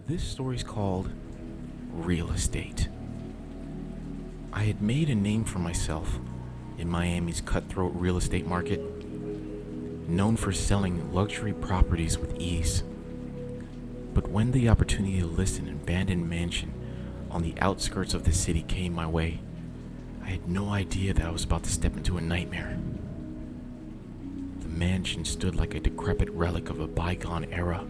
This story's called Real Estate. I had made a name for myself in Miami's cutthroat real estate market, known for selling luxury properties with ease. But when the opportunity to list an abandoned mansion on the outskirts of the city came my way, I had no idea that I was about to step into a nightmare. The mansion stood like a decrepit relic of a bygone era,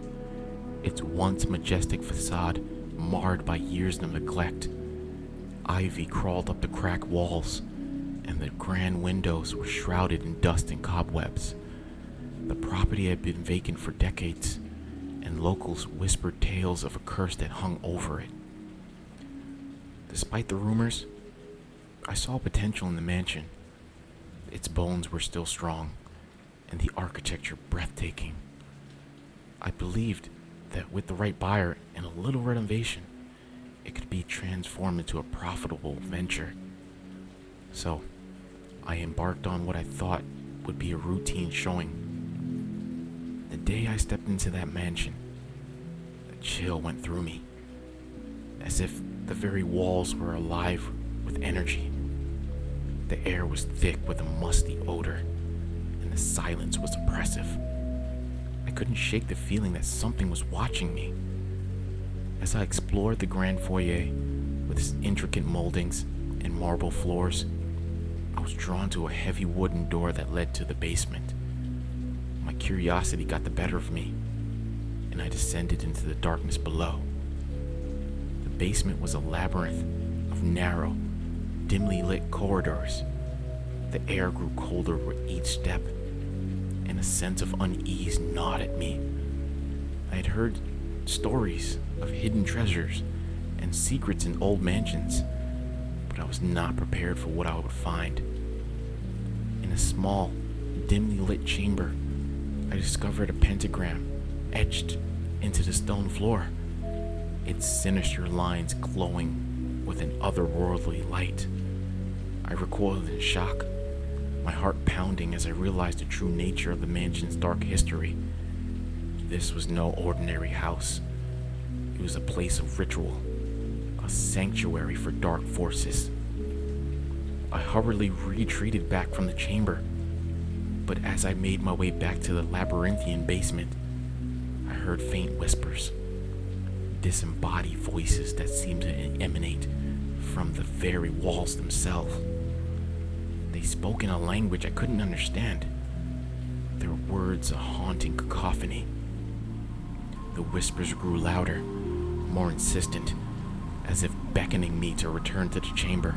its once majestic facade marred by years of neglect. Ivy crawled up the cracked walls, and the grand windows were shrouded in dust and cobwebs. The property had been vacant for decades, and locals whispered tales of a curse that hung over it. Despite the rumors, I saw potential in the mansion. Its bones were still strong, and the architecture breathtaking. I believed that with the right buyer and a little renovation, it could be transformed into a profitable venture. So, I embarked on what I thought would be a routine showing. The day I stepped into that mansion, a chill went through me, as if the very walls were alive with energy. The air was thick with a musty odor, and the silence was oppressive. I couldn't shake the feeling that something was watching me. As I explored the grand foyer with its intricate moldings and marble floors, I was drawn to a heavy wooden door that led to the basement. My curiosity got the better of me, and I descended into the darkness below. The basement was a labyrinth of narrow, dimly lit corridors. The air grew colder with each step, and a sense of unease gnawed at me. I had heard stories of hidden treasures and secrets in old mansions, but I was not prepared for what I would find. In a small, dimly lit chamber, I discovered a pentagram etched into the stone floor, its sinister lines glowing with an otherworldly light. I recoiled in shock, my heart pounding as I realized the true nature of the mansion's dark history. This was no ordinary house. It was a place of ritual, a sanctuary for dark forces. I hurriedly retreated back from the chamber, but as I made my way back to the labyrinthian basement, I heard faint whispers, disembodied voices that seemed to emanate from the very walls themselves. They spoke in a language I couldn't understand, their words a haunting cacophony. The whispers grew louder, more insistent, as if beckoning me to return to the chamber.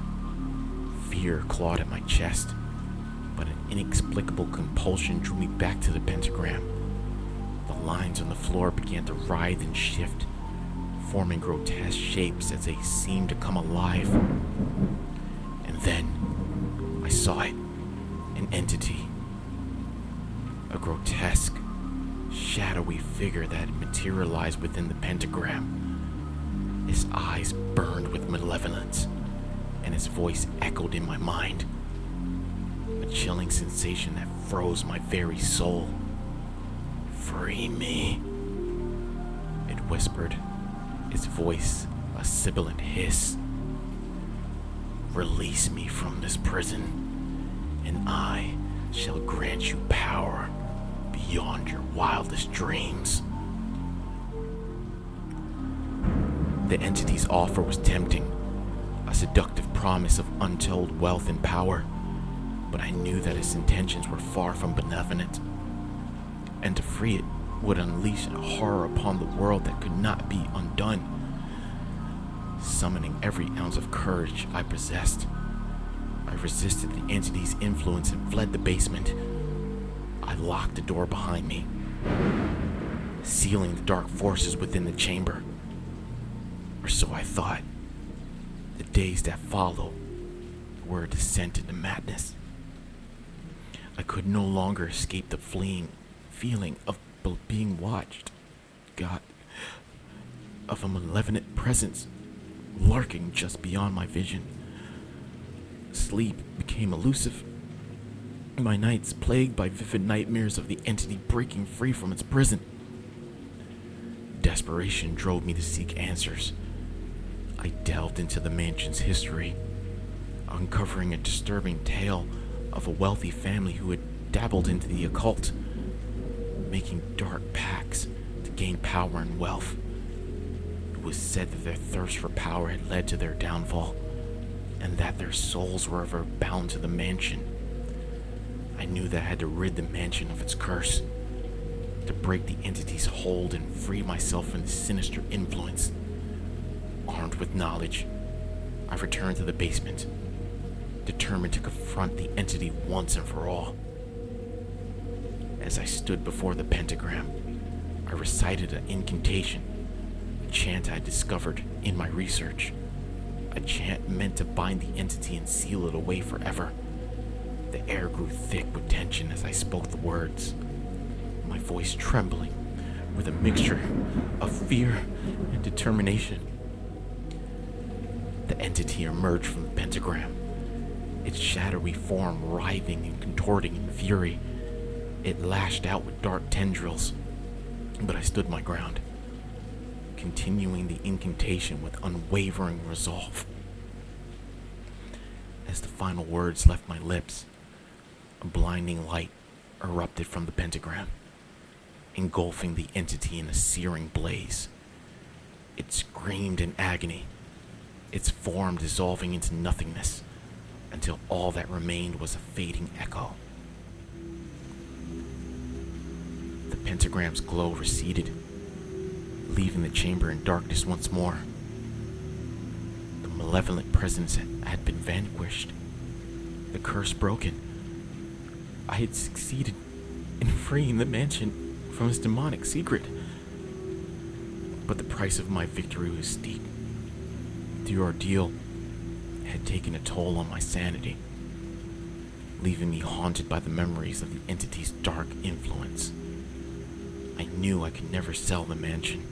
Fear clawed at my chest, but an inexplicable compulsion drew me back to the pentagram. The lines on the floor began to writhe and shift, forming grotesque shapes as they seemed to come alive. And then, I saw it, an entity, a grotesque, shadowy figure that had materialized within the pentagram. His eyes burned with malevolence, and his voice echoed in my mind, a chilling sensation that froze my very soul. "Free me," it whispered, its voice a sibilant hiss. "Release me from this prison, and I shall grant you power beyond your wildest dreams." The entity's offer was tempting, a seductive promise of untold wealth and power, but I knew that its intentions were far from benevolent, and to free it would unleash a horror upon the world that could not be undone. Summoning every ounce of courage I possessed, I resisted the entity's influence and fled the basement. I locked the door behind me, sealing the dark forces within the chamber. Or so I thought. The days that followed were a descent into madness. I could no longer escape the fleeing feeling of being watched. God, of a malevolent presence lurking just beyond my vision. Sleep became elusive, my nights plagued by vivid nightmares of the entity breaking free from its prison. desperation drove me to seek answers. I delved into the mansion's history, uncovering a disturbing tale of a wealthy family who had dabbled into the occult, making dark pacts to gain power and wealth. It was said that their thirst for power had led to their downfall, and that their souls were ever bound to the mansion. I knew that I had to rid the mansion of its curse, to break the entity's hold and free myself from this sinister influence. Armed with knowledge, I returned to the basement, determined to confront the entity once and for all. As I stood before the pentagram, I recited an incantation, a chant I discovered in my research, a chant meant to bind the entity and seal it away forever. The air grew thick with tension as I spoke the words, my voice trembling with a mixture of fear and determination. The entity emerged from the pentagram, its shadowy form writhing and contorting in fury. It lashed out with dark tendrils, but I stood my ground, continuing the incantation with unwavering resolve. As the final words left my lips, a blinding light erupted from the pentagram, engulfing the entity in a searing blaze. It screamed in agony, its form dissolving into nothingness, until all that remained was a fading echo. The pentagram's glow receded, leaving the chamber in darkness once more. The malevolent presence had been vanquished, the curse broken. I had succeeded in freeing the mansion from its demonic secret. But the price of my victory was steep. The ordeal had taken a toll on my sanity, leaving me haunted by the memories of the entity's dark influence. I knew I could never sell the mansion.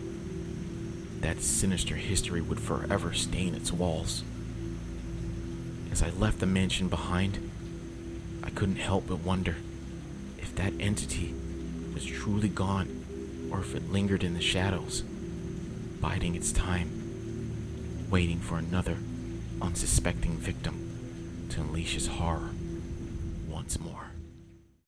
That sinister history would forever stain its walls. As I left the mansion behind, I couldn't help but wonder if that entity was truly gone, or if it lingered in the shadows, biding its time, waiting for another unsuspecting victim to unleash his horror once more.